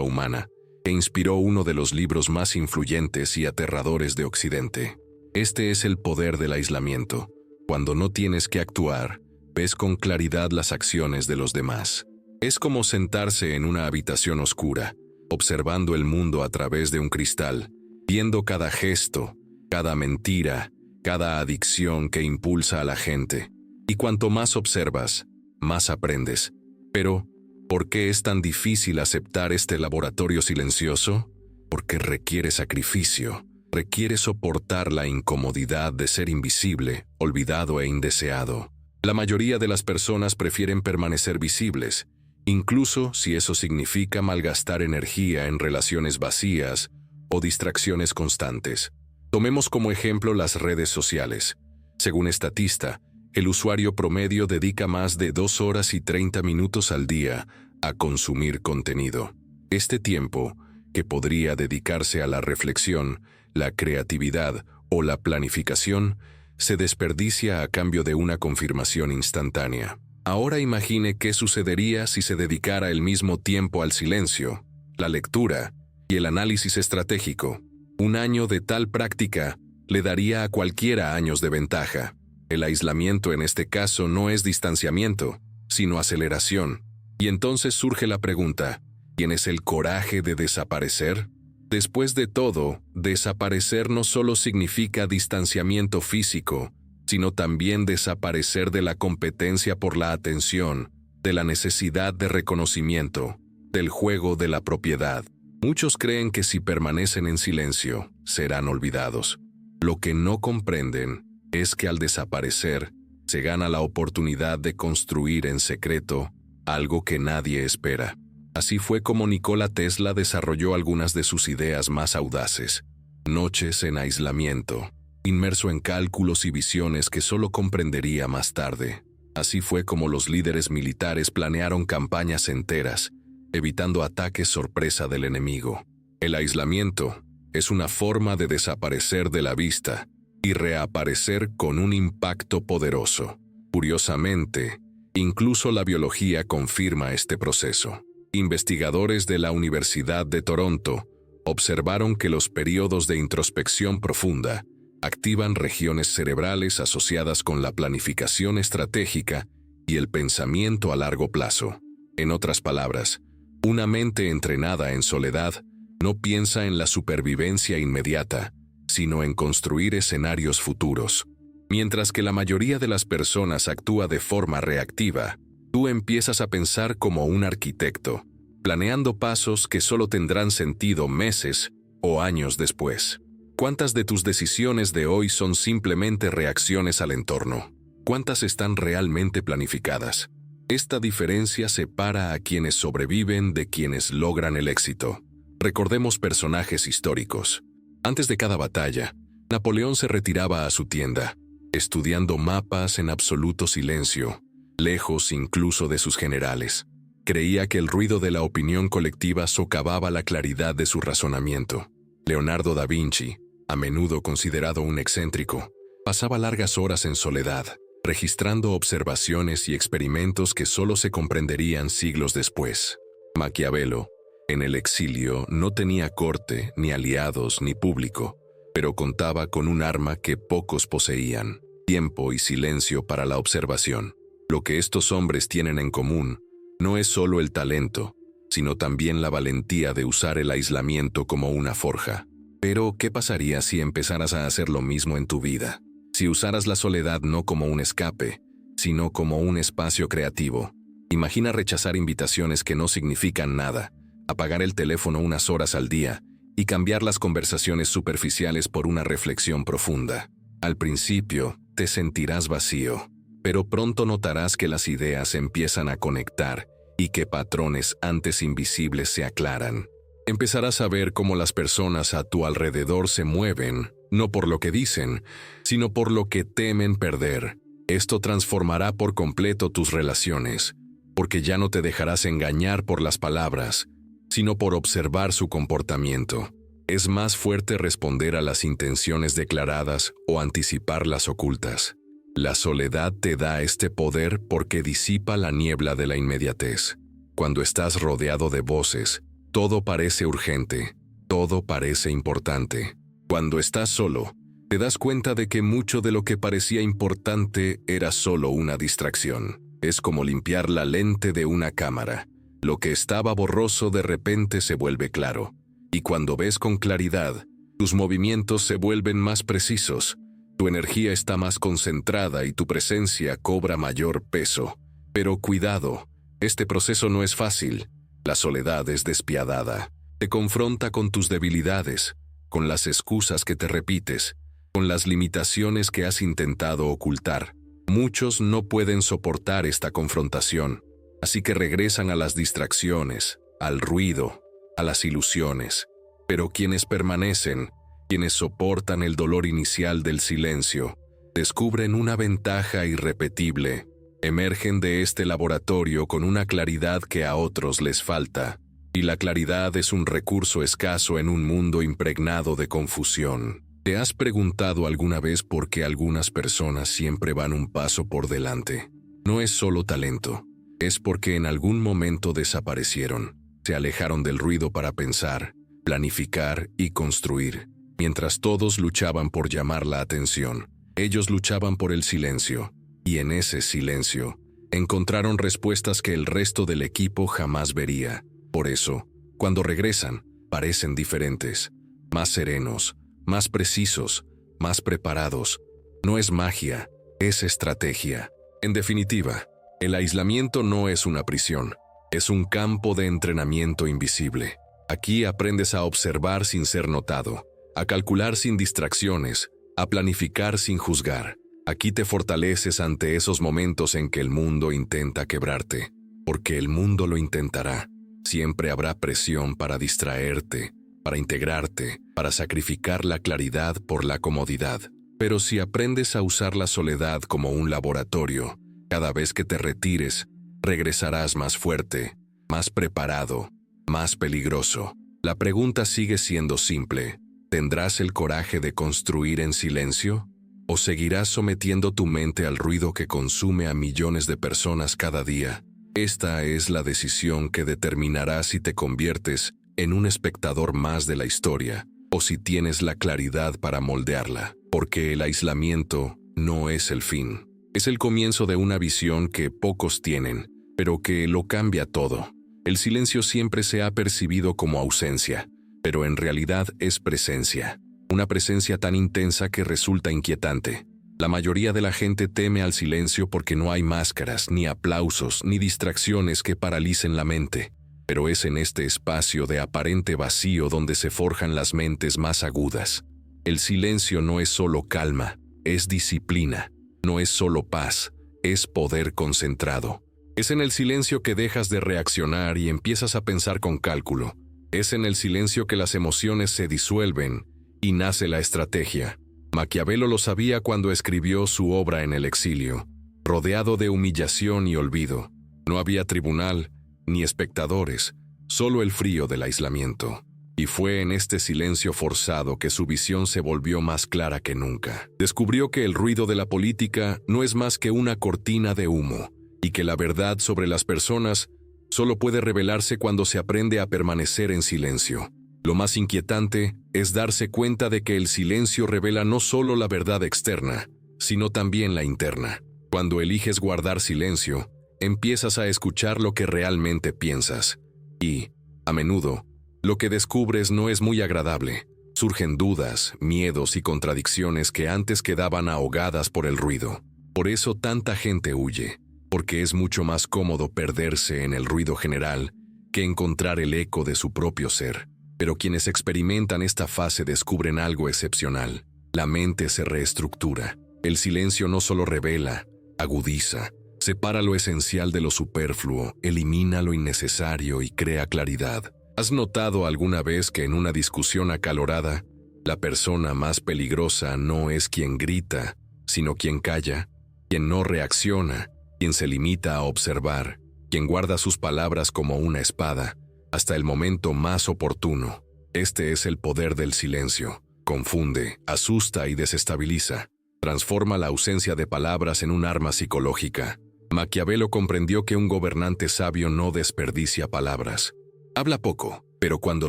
humana, que inspiró uno de los libros más influyentes y aterradores de Occidente. Este es el poder del aislamiento. Cuando no tienes que actuar, ves con claridad las acciones de los demás. Es como sentarse en una habitación oscura, observando el mundo a través de un cristal, viendo cada gesto, cada mentira, cada adicción que impulsa a la gente. Y cuanto más observas, más aprendes. Pero, ¿por qué es tan difícil aceptar este laboratorio silencioso? Porque requiere sacrificio, requiere soportar la incomodidad de ser invisible, olvidado e indeseado. La mayoría de las personas prefieren permanecer visibles, incluso si eso significa malgastar energía en relaciones vacías o distracciones constantes. Tomemos como ejemplo las redes sociales. Según Statista, el usuario promedio dedica más de 2 horas y 30 minutos al día a consumir contenido. Este tiempo, que podría dedicarse a la reflexión, la creatividad o la planificación, se desperdicia a cambio de una confirmación instantánea. Ahora imagine qué sucedería si se dedicara el mismo tiempo al silencio, la lectura y el análisis estratégico. 1 año de tal práctica le daría a cualquiera años de ventaja. El aislamiento en este caso no es distanciamiento, sino aceleración. Y entonces surge la pregunta, ¿tienes el coraje de desaparecer? Después de todo, desaparecer no solo significa distanciamiento físico, sino también desaparecer de la competencia por la atención, de la necesidad de reconocimiento, del juego de la propiedad. Muchos creen que si permanecen en silencio, serán olvidados. Lo que no comprenden es que al desaparecer, se gana la oportunidad de construir en secreto algo que nadie espera. Así fue como Nikola Tesla desarrolló algunas de sus ideas más audaces. Noches en aislamiento, inmerso en cálculos y visiones que solo comprendería más tarde. Así fue como los líderes militares planearon campañas enteras, evitando ataques sorpresa del enemigo. El aislamiento es una forma de desaparecer de la vista y reaparecer con un impacto poderoso. Curiosamente, incluso la biología confirma este proceso. Investigadores de la Universidad de Toronto observaron que los periodos de introspección profunda activan regiones cerebrales asociadas con la planificación estratégica y el pensamiento a largo plazo. En otras palabras, una mente entrenada en soledad no piensa en la supervivencia inmediata, sino en construir escenarios futuros. Mientras que la mayoría de las personas actúa de forma reactiva, tú empiezas a pensar como un arquitecto, planeando pasos que solo tendrán sentido meses o años después. ¿Cuántas de tus decisiones de hoy son simplemente reacciones al entorno? ¿Cuántas están realmente planificadas? Esta diferencia separa a quienes sobreviven de quienes logran el éxito. Recordemos personajes históricos. Antes de cada batalla, Napoleón se retiraba a su tienda, estudiando mapas en absoluto silencio, lejos incluso de sus generales. Creía que el ruido de la opinión colectiva socavaba la claridad de su razonamiento. Leonardo da Vinci, a menudo considerado un excéntrico, pasaba largas horas en soledad, registrando observaciones y experimentos que solo se comprenderían siglos después. Maquiavelo, en el exilio, no tenía corte, ni aliados, ni público, pero contaba con un arma que pocos poseían: tiempo y silencio para la observación. Lo que estos hombres tienen en común no es solo el talento, sino también la valentía de usar el aislamiento como una forja. Pero, ¿qué pasaría si empezaras a hacer lo mismo en tu vida? Si usaras la soledad no como un escape, sino como un espacio creativo. Imagina rechazar invitaciones que no significan nada, apagar el teléfono unas horas al día y cambiar las conversaciones superficiales por una reflexión profunda. Al principio, te sentirás vacío, pero pronto notarás que las ideas empiezan a conectar y que patrones antes invisibles se aclaran. Empezarás a ver cómo las personas a tu alrededor se mueven, no por lo que dicen, sino por lo que temen perder. Esto transformará por completo tus relaciones, porque ya no te dejarás engañar por las palabras, sino por observar su comportamiento. Es más fuerte responder a las intenciones declaradas o anticipar las ocultas. La soledad te da este poder porque disipa la niebla de la inmediatez. Cuando estás rodeado de voces, todo parece urgente, todo parece importante. Cuando estás solo, te das cuenta de que mucho de lo que parecía importante era solo una distracción. Es como limpiar la lente de una cámara. Lo que estaba borroso de repente se vuelve claro. Y cuando ves con claridad, tus movimientos se vuelven más precisos. Tu energía está más concentrada y tu presencia cobra mayor peso. Pero cuidado, este proceso no es fácil. La soledad es despiadada. Te confronta con tus debilidades, con las excusas que te repites, con las limitaciones que has intentado ocultar. Muchos no pueden soportar esta confrontación, así que regresan a las distracciones, al ruido, a las ilusiones. Pero quienes permanecen, quienes soportan el dolor inicial del silencio, descubren una ventaja irrepetible. Emergen de este laboratorio con una claridad que a otros les falta. Y la claridad es un recurso escaso en un mundo impregnado de confusión. ¿Te has preguntado alguna vez por qué algunas personas siempre van un paso por delante? No es solo talento, es porque en algún momento desaparecieron. Se alejaron del ruido para pensar, planificar y construir. Mientras todos luchaban por llamar la atención, ellos luchaban por el silencio. Y en ese silencio, encontraron respuestas que el resto del equipo jamás vería. Por eso, cuando regresan, parecen diferentes, más serenos, más precisos, más preparados. No es magia, es estrategia. En definitiva, el aislamiento no es una prisión, es un campo de entrenamiento invisible. Aquí aprendes a observar sin ser notado, a calcular sin distracciones, a planificar sin juzgar. Aquí te fortaleces ante esos momentos en que el mundo intenta quebrarte, porque el mundo lo intentará. Siempre habrá presión para distraerte, para integrarte, para sacrificar la claridad por la comodidad. Pero si aprendes a usar la soledad como un laboratorio, cada vez que te retires, regresarás más fuerte, más preparado, más peligroso. La pregunta sigue siendo simple. ¿Tendrás el coraje de construir en silencio? ¿O seguirás sometiendo tu mente al ruido que consume a millones de personas cada día? Esta es la decisión que determinará si te conviertes en un espectador más de la historia o si tienes la claridad para moldearla. Porque el aislamiento no es el fin. Es el comienzo de una visión que pocos tienen, pero que lo cambia todo. El silencio siempre se ha percibido como ausencia, pero en realidad es presencia. Una presencia tan intensa que resulta inquietante. La mayoría de la gente teme al silencio porque no hay máscaras, ni aplausos, ni distracciones que paralicen la mente. Pero es en este espacio de aparente vacío donde se forjan las mentes más agudas. El silencio no es solo calma, es disciplina. No es solo paz, es poder concentrado. Es en el silencio que dejas de reaccionar y empiezas a pensar con cálculo. Es en el silencio que las emociones se disuelven y nace la estrategia. Maquiavelo lo sabía cuando escribió su obra en el exilio, rodeado de humillación y olvido. No había tribunal, ni espectadores, solo el frío del aislamiento. Y fue en este silencio forzado que su visión se volvió más clara que nunca. Descubrió que el ruido de la política no es más que una cortina de humo, y que la verdad sobre las personas solo puede revelarse cuando se aprende a permanecer en silencio. Lo más inquietante es darse cuenta de que el silencio revela no solo la verdad externa, sino también la interna. Cuando eliges guardar silencio, empiezas a escuchar lo que realmente piensas. Y, a menudo, lo que descubres no es muy agradable. Surgen dudas, miedos y contradicciones que antes quedaban ahogadas por el ruido. Por eso tanta gente huye, porque es mucho más cómodo perderse en el ruido general que encontrar el eco de su propio ser. Pero quienes experimentan esta fase descubren algo excepcional. La mente se reestructura. El silencio no solo revela, agudiza, separa lo esencial de lo superfluo, elimina lo innecesario y crea claridad. ¿Has notado alguna vez que en una discusión acalorada, la persona más peligrosa no es quien grita, sino quien calla, quien no reacciona, quien se limita a observar, quien guarda sus palabras como una espada, hasta el momento más oportuno? Este es el poder del silencio. Confunde, asusta y desestabiliza. Transforma la ausencia de palabras en un arma psicológica. Maquiavelo comprendió que un gobernante sabio no desperdicia palabras. Habla poco, pero cuando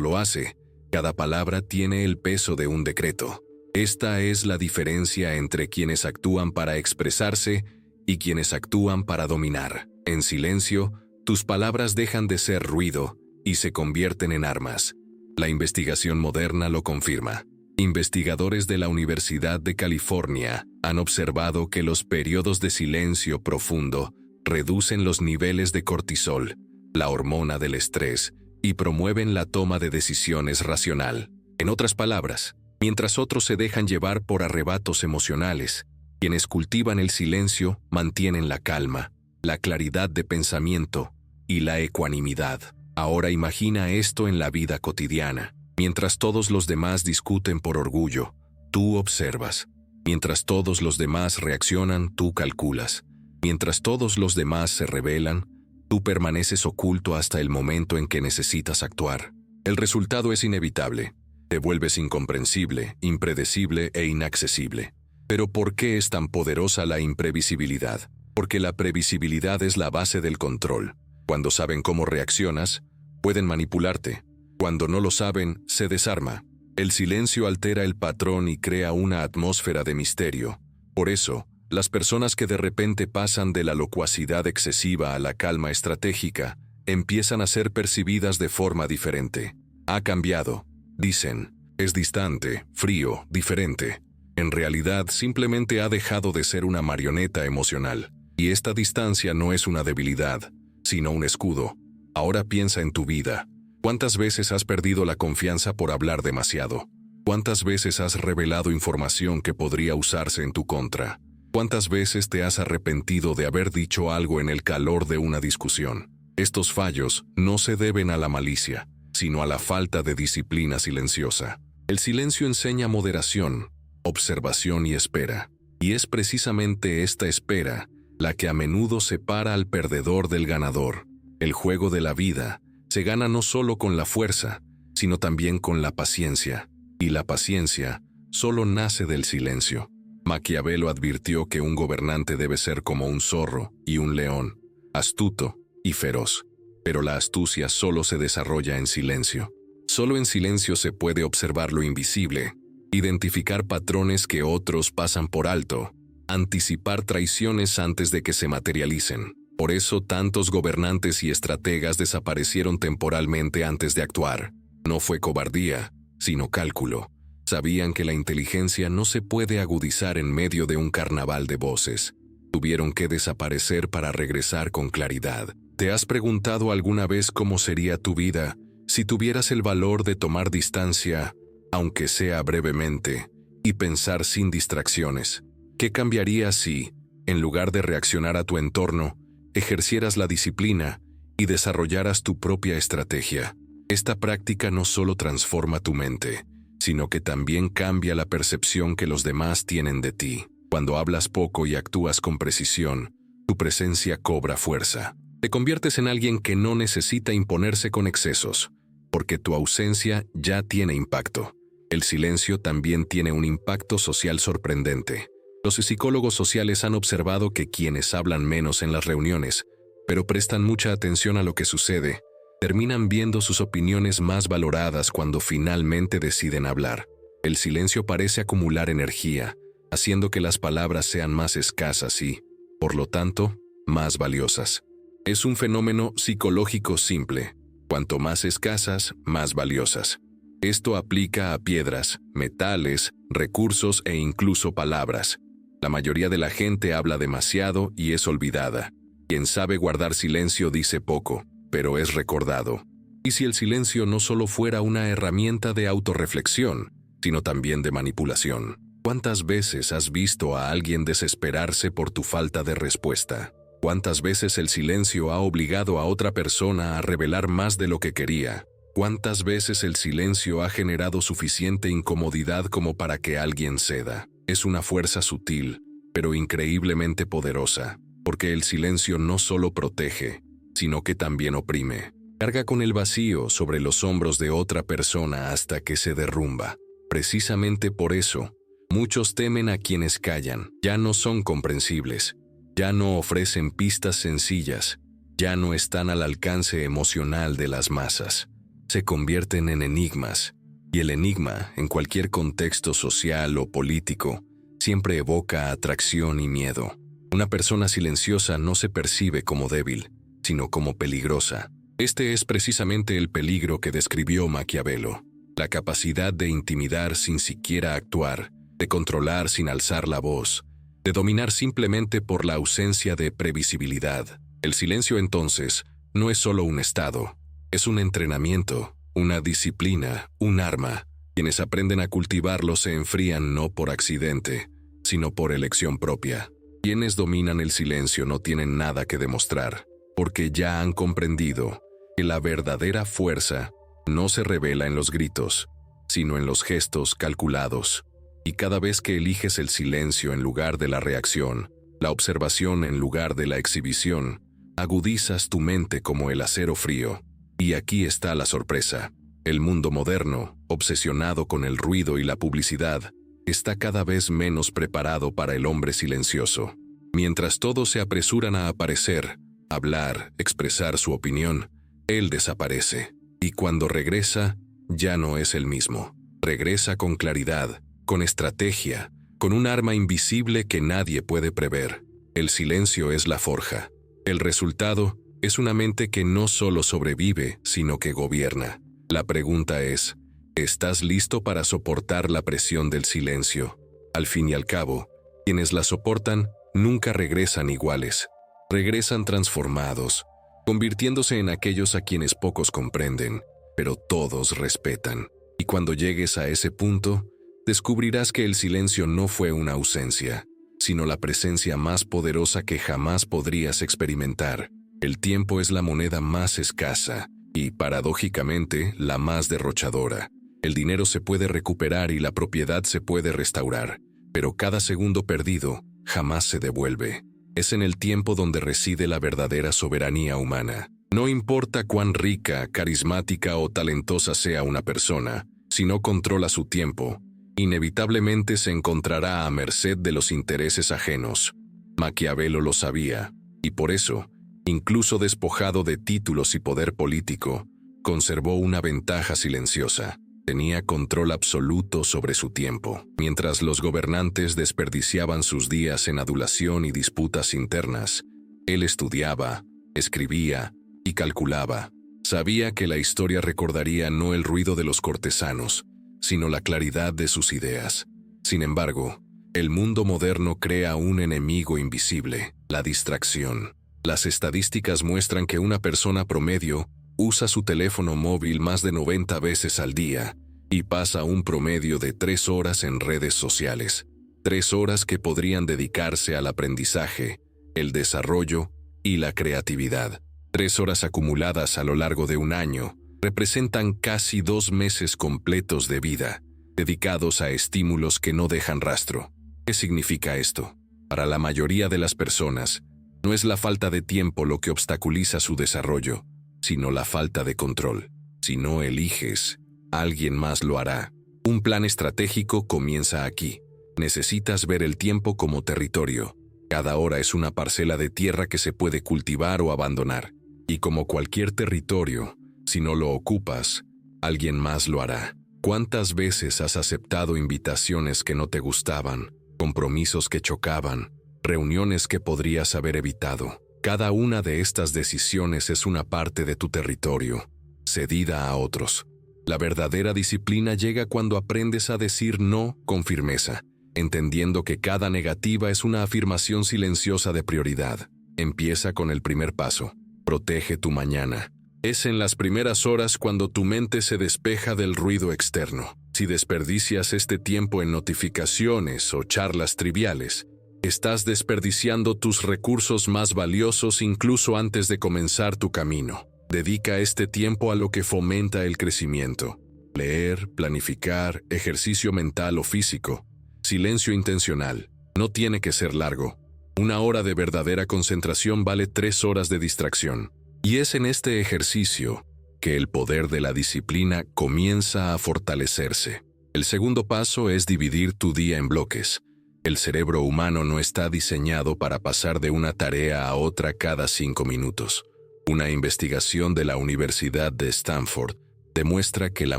lo hace, cada palabra tiene el peso de un decreto. Esta es la diferencia entre quienes actúan para expresarse y quienes actúan para dominar. En silencio, tus palabras dejan de ser ruido y se convierten en armas. La investigación moderna lo confirma. Investigadores de la Universidad de California han observado que los periodos de silencio profundo reducen los niveles de cortisol, la hormona del estrés, y promueven la toma de decisiones racional. En otras palabras, mientras otros se dejan llevar por arrebatos emocionales, quienes cultivan el silencio mantienen la calma, la claridad de pensamiento y la ecuanimidad. Ahora imagina esto en la vida cotidiana. Mientras todos los demás discuten por orgullo, tú observas. Mientras todos los demás reaccionan, tú calculas. Mientras todos los demás se rebelan, tú permaneces oculto hasta el momento en que necesitas actuar. El resultado es inevitable. Te vuelves incomprensible, impredecible e inaccesible. Pero ¿por qué es tan poderosa la imprevisibilidad? Porque la previsibilidad es la base del control. Cuando saben cómo reaccionas, pueden manipularte. Cuando no lo saben, se desarma. El silencio altera el patrón y crea una atmósfera de misterio. Por eso, las personas que de repente pasan de la locuacidad excesiva a la calma estratégica empiezan a ser percibidas de forma diferente. Ha cambiado, dicen. Es distante, frío, diferente. En realidad, simplemente ha dejado de ser una marioneta emocional. Y esta distancia no es una debilidad, sino un escudo. Ahora piensa en tu vida. ¿Cuántas veces has perdido la confianza por hablar demasiado? ¿Cuántas veces has revelado información que podría usarse en tu contra? ¿Cuántas veces te has arrepentido de haber dicho algo en el calor de una discusión? Estos fallos no se deben a la malicia, sino a la falta de disciplina silenciosa. El silencio enseña moderación, observación y espera. Y es precisamente esta espera la que a menudo separa al perdedor del ganador. El juego de la vida se gana no solo con la fuerza, sino también con la paciencia. Y la paciencia solo nace del silencio. Maquiavelo advirtió que un gobernante debe ser como un zorro y un león, astuto y feroz. Pero la astucia solo se desarrolla en silencio. Solo en silencio se puede observar lo invisible, identificar patrones que otros pasan por alto, anticipar traiciones antes de que se materialicen. Por eso tantos gobernantes y estrategas desaparecieron temporalmente antes de actuar. No fue cobardía, sino cálculo. Sabían que la inteligencia no se puede agudizar en medio de un carnaval de voces. Tuvieron que desaparecer para regresar con claridad. ¿Te has preguntado alguna vez cómo sería tu vida si tuvieras el valor de tomar distancia, aunque sea brevemente, y pensar sin distracciones? ¿Qué cambiaría si, en lugar de reaccionar a tu entorno, ejercieras la disciplina y desarrollaras tu propia estrategia? Esta práctica no solo transforma tu mente, sino que también cambia la percepción que los demás tienen de ti. Cuando hablas poco y actúas con precisión, tu presencia cobra fuerza. Te conviertes en alguien que no necesita imponerse con excesos, porque tu ausencia ya tiene impacto. El silencio también tiene un impacto social sorprendente. Los psicólogos sociales han observado que quienes hablan menos en las reuniones, pero prestan mucha atención a lo que sucede, terminan viendo sus opiniones más valoradas cuando finalmente deciden hablar. El silencio parece acumular energía, haciendo que las palabras sean más escasas y, por lo tanto, más valiosas. Es un fenómeno psicológico simple. Cuanto más escasas, más valiosas. Esto aplica a piedras, metales, recursos e incluso palabras. La mayoría de la gente habla demasiado y es olvidada. Quien sabe guardar silencio dice poco, pero es recordado. ¿Y si el silencio no solo fuera una herramienta de autorreflexión, sino también de manipulación? ¿Cuántas veces has visto a alguien desesperarse por tu falta de respuesta? ¿Cuántas veces el silencio ha obligado a otra persona a revelar más de lo que quería? ¿Cuántas veces el silencio ha generado suficiente incomodidad como para que alguien ceda? Es una fuerza sutil, pero increíblemente poderosa, porque el silencio no solo protege, sino que también oprime. Carga con el vacío sobre los hombros de otra persona hasta que se derrumba. Precisamente por eso, Muchos temen a quienes callan, ya no son comprensibles, ya no ofrecen pistas sencillas, ya no están al alcance emocional de las masas. Se convierten en enigmas, y el enigma, en cualquier contexto social o político, siempre evoca atracción y miedo. Una persona silenciosa no se percibe como débil, sino como peligrosa. Este es precisamente el peligro que describió Maquiavelo: la capacidad de intimidar sin siquiera actuar, de controlar sin alzar la voz, de dominar simplemente por la ausencia de previsibilidad. El silencio, entonces, no es solo un estado, es un entrenamiento, una disciplina, un arma. Quienes aprenden a cultivarlo se enfrían no por accidente, sino por elección propia. Quienes dominan el silencio no tienen nada que demostrar, porque ya han comprendido que la verdadera fuerza no se revela en los gritos, sino en los gestos calculados. Y cada vez que eliges el silencio en lugar de la reacción, la observación en lugar de la exhibición, agudizas tu mente como el acero frío. Y aquí está la sorpresa. El mundo moderno, obsesionado con el ruido y la publicidad, está cada vez menos preparado para el hombre silencioso. Mientras todos se apresuran a aparecer, hablar, expresar su opinión, él desaparece. Y cuando regresa, ya no es el mismo. Regresa con claridad, con estrategia, con un arma invisible que nadie puede prever. El silencio es la forja. El resultado es una mente que no solo sobrevive, sino que gobierna. La pregunta es, ¿estás listo para soportar la presión del silencio? Al fin y al cabo, quienes la soportan nunca regresan iguales. Regresan transformados, convirtiéndose en aquellos a quienes pocos comprenden, pero todos respetan. Y cuando llegues a ese punto, descubrirás que el silencio no fue una ausencia, sino la presencia más poderosa que jamás podrías experimentar. El tiempo es la moneda más escasa y, paradójicamente, la más derrochadora. El dinero se puede recuperar y la propiedad se puede restaurar, pero cada segundo perdido jamás se devuelve. Es en el tiempo donde reside la verdadera soberanía humana. No importa cuán rica, carismática o talentosa sea una persona, si no controla su tiempo, inevitablemente se encontrará a merced de los intereses ajenos. Maquiavelo lo sabía, y por eso, incluso despojado de títulos y poder político, conservó una ventaja silenciosa. Tenía control absoluto sobre su tiempo. Mientras los gobernantes desperdiciaban sus días en adulación y disputas internas, él estudiaba, escribía y calculaba. Sabía que la historia recordaría no el ruido de los cortesanos, sino la claridad de sus ideas. Sin embargo, el mundo moderno crea un enemigo invisible: la distracción. Las estadísticas muestran que una persona promedio usa su teléfono móvil más de 90 veces al día y pasa un promedio de 3 horas en redes sociales. 3 horas que podrían dedicarse al aprendizaje, el desarrollo y la creatividad. 3 horas acumuladas a lo largo de un año representan casi 2 meses completos de vida, dedicados a estímulos que no dejan rastro. ¿Qué significa esto? Para la mayoría de las personas, no es la falta de tiempo lo que obstaculiza su desarrollo, sino la falta de control. Si no eliges, alguien más lo hará. Un plan estratégico comienza aquí. Necesitas ver el tiempo como territorio. Cada hora es una parcela de tierra que se puede cultivar o abandonar. Y como cualquier territorio, si no lo ocupas, alguien más lo hará. ¿Cuántas veces has aceptado invitaciones que no te gustaban, compromisos que chocaban, reuniones que podrías haber evitado? Cada una de estas decisiones es una parte de tu territorio, cedida a otros. La verdadera disciplina llega cuando aprendes a decir no con firmeza, entendiendo que cada negativa es una afirmación silenciosa de prioridad. Empieza con el primer paso. Protege tu mañana. Es en las primeras horas cuando tu mente se despeja del ruido externo. Si desperdicias este tiempo en notificaciones o charlas triviales, estás desperdiciando tus recursos más valiosos incluso antes de comenzar tu camino. Dedica este tiempo a lo que fomenta el crecimiento. Leer, planificar, ejercicio mental o físico. Silencio intencional. No tiene que ser largo. 1 hora de verdadera concentración vale 3 horas de distracción. Y es en este ejercicio que el poder de la disciplina comienza a fortalecerse. El segundo paso es dividir tu día en bloques. El cerebro humano no está diseñado para pasar de una tarea a otra cada 5 minutos. Una investigación de la Universidad de Stanford demuestra que la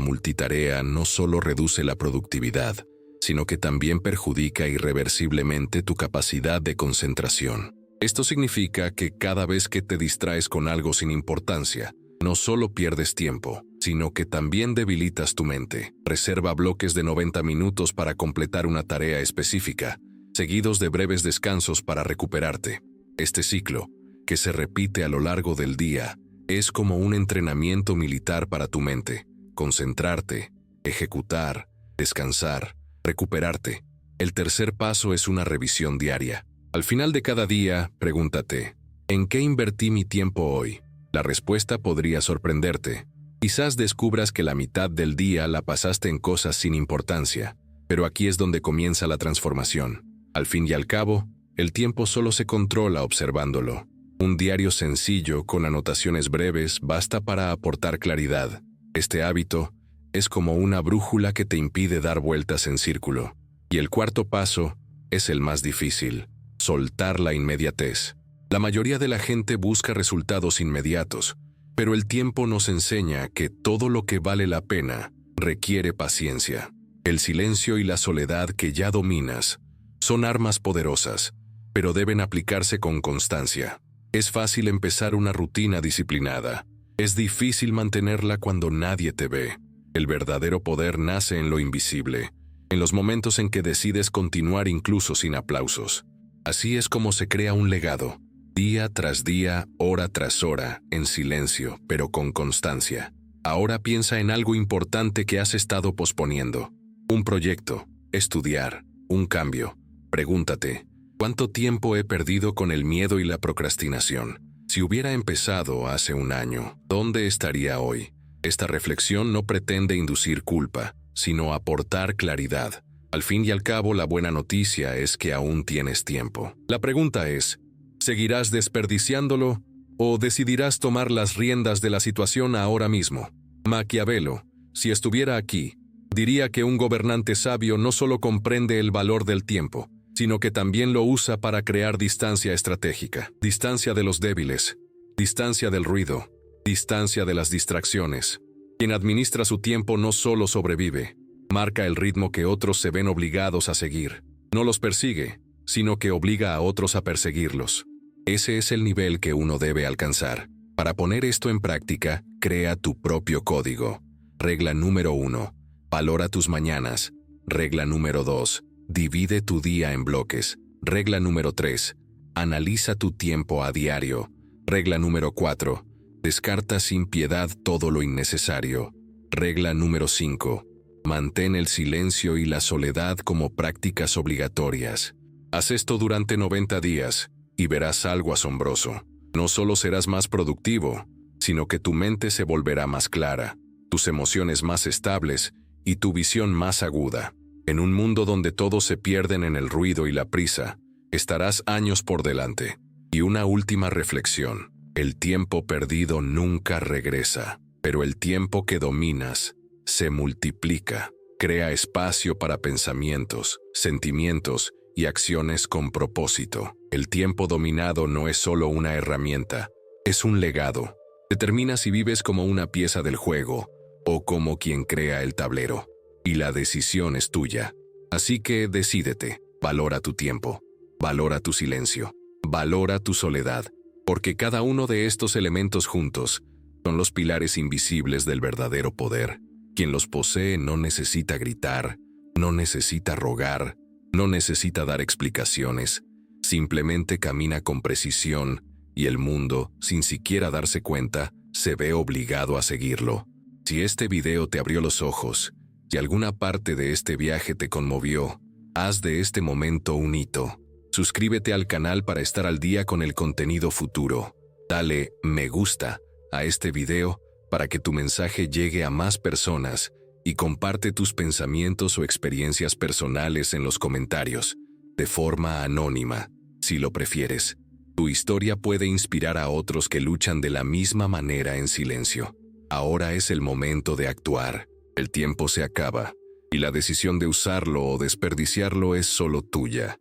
multitarea no solo reduce la productividad, sino que también perjudica irreversiblemente tu capacidad de concentración. Esto significa que cada vez que te distraes con algo sin importancia, no solo pierdes tiempo, sino que también debilitas tu mente. Reserva bloques de 90 minutos para completar una tarea específica, seguidos de breves descansos para recuperarte. Este ciclo, que se repite a lo largo del día, es como un entrenamiento militar para tu mente. Concentrarte, ejecutar, descansar, recuperarte. El tercer paso es una revisión diaria. Al final de cada día, pregúntate, ¿en qué invertí mi tiempo hoy? La respuesta podría sorprenderte. Quizás descubras que la mitad del día la pasaste en cosas sin importancia, pero aquí es donde comienza la transformación. Al fin y al cabo, el tiempo solo se controla observándolo. Un diario sencillo con anotaciones breves basta para aportar claridad. Este hábito es como una brújula que te impide dar vueltas en círculo. Y el cuarto paso es el más difícil: soltar la inmediatez. La mayoría de la gente busca resultados inmediatos, pero el tiempo nos enseña que todo lo que vale la pena requiere paciencia. El silencio y la soledad que ya dominas son armas poderosas, pero deben aplicarse con constancia. Es fácil empezar una rutina disciplinada. Es difícil mantenerla cuando nadie te ve. El verdadero poder nace en lo invisible, en los momentos en que decides continuar incluso sin aplausos. Así es como se crea un legado. Día tras día, hora tras hora, en silencio, pero con constancia. Ahora piensa en algo importante que has estado posponiendo. Un proyecto, estudiar, un cambio. Pregúntate, ¿cuánto tiempo he perdido con el miedo y la procrastinación? Si hubiera empezado hace un año, ¿dónde estaría hoy? Esta reflexión no pretende inducir culpa, sino aportar claridad. Al fin y al cabo, la buena noticia es que aún tienes tiempo. La pregunta es, ¿seguirás desperdiciándolo o decidirás tomar las riendas de la situación ahora mismo? Maquiavelo, si estuviera aquí, diría que un gobernante sabio no solo comprende el valor del tiempo, sino que también lo usa para crear distancia estratégica. Distancia de los débiles, distancia del ruido, distancia de las distracciones. Quien administra su tiempo no solo sobrevive, marca el ritmo que otros se ven obligados a seguir. No los persigue, sino que obliga a otros a perseguirlos. Ese es el nivel que uno debe alcanzar. Para poner esto en práctica, crea tu propio código. Regla número 1. Valora tus mañanas. Regla número 2. Divide tu día en bloques. Regla número 3. Analiza tu tiempo a diario. Regla número 4. Descarta sin piedad todo lo innecesario. Regla número 5. Mantén el silencio y la soledad como prácticas obligatorias. Haz esto durante 90 días y verás algo asombroso. No solo serás más productivo, sino que tu mente se volverá más clara, tus emociones más estables y tu visión más aguda. En un mundo donde todos se pierden en el ruido y la prisa, estarás años por delante. Y una última reflexión: el tiempo perdido nunca regresa, pero el tiempo que dominas se multiplica. Crea espacio para pensamientos, sentimientos y acciones con propósito. El tiempo dominado no es solo una herramienta, es un legado. Determina si vives como una pieza del juego o como quien crea el tablero. Y la decisión es tuya. Así que decídete, valora tu tiempo, valora tu silencio, valora tu soledad, porque cada uno de estos elementos juntos son los pilares invisibles del verdadero poder. Quien los posee no necesita gritar, no necesita rogar, no necesita dar explicaciones, simplemente camina con precisión y el mundo, sin siquiera darse cuenta, se ve obligado a seguirlo. Si este video te abrió los ojos, si alguna parte de este viaje te conmovió, haz de este momento un hito. Suscríbete al canal para estar al día con el contenido futuro. Dale me gusta a este video para que tu mensaje llegue a más personas y comparte tus pensamientos o experiencias personales en los comentarios, de forma anónima, si lo prefieres. Tu historia puede inspirar a otros que luchan de la misma manera en silencio. Ahora es el momento de actuar. El tiempo se acaba, y la decisión de usarlo o desperdiciarlo es solo tuya.